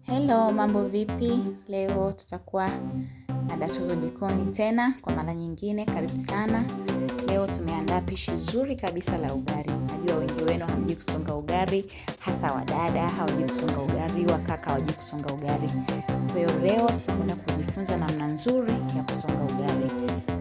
Hello, mambo vipi? Leo tutakuwa na Datuzo jikoni tena kwa mara nyingine. Karibu sana. Leo tumeandaa pishi zuri kabisa la ugali. Najua wengi wenu hamjui kusonga ugali, hasa wadada hawajui kusonga ugali, wakaka hawajui kusonga ugali. Kwa hiyo leo tutakwenda kujifunza namna nzuri ya kusonga ugali.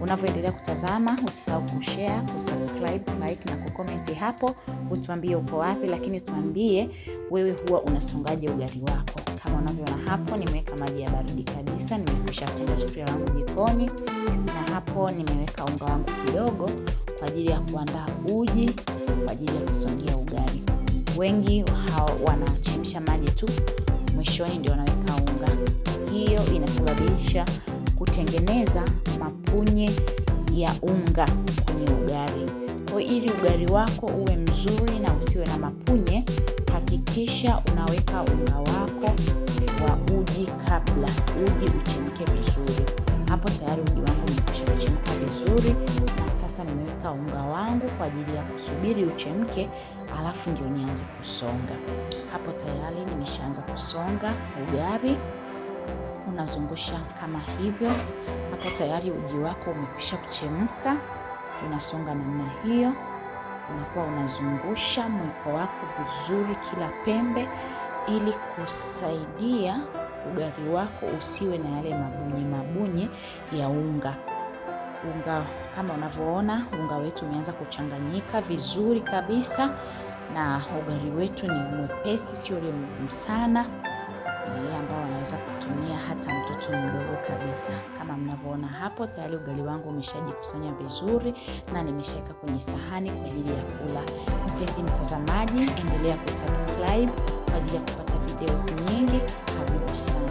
Unavyoendelea kutazama, usisahau kushare, kusubscribe, like na kucomment hapo. Utuambie uko wapi, lakini tuambie wewe huwa unasongaje ugali wako. Kama unavyoona hapo, nimeweka maji ya baridi kabisa, nimekwisha kutenga sufuria yangu jikoni, na hapo nimeweka unga wangu kidogo kwa ajili ya kuandaa uji kwa ajili ya kusongia ugali. Wengi wanachemsha maji tu, mwishoni ndio wanaweka unga. Hiyo inasababisha kutengeneza mapunye ya unga kwenye ugali. Kwa ili ugali wako uwe mzuri na usiwe na mapunye, hakikisha unaweka unga wako wa uji kabla uji uchemke vizuri. Hapo tayari uji wangu umekwisha kuchemka vizuri, na sasa nimeweka unga wangu kwa ajili ya kusubiri uchemke, alafu ndio nianze kusonga. Hapo tayari nimeshaanza kusonga ugali. Unazungusha kama hivyo. Hapo tayari uji wako umekwisha kuchemka. Unasonga namna hiyo. Unakuwa unazungusha mwiko wako vizuri kila pembe, ili kusaidia ugali wako usiwe na yale mabunye ya unga. Kama unavyoona, unga wetu umeanza kuchanganyika vizuri kabisa, na ugali wetu ni mwepesi, sio ule mgumu sana, ambao wanaweza kutumia hata mtoto mdogo kabisa. Kama mnavyoona hapo, tayari ugali wangu umeshajikusanya vizuri na nimeshaweka kwenye sahani kwa ajili ya kula. Mpenzi mtazamaji, endelea kusubscribe kwa ajili ya kupata videos nyingi. Karibu sana.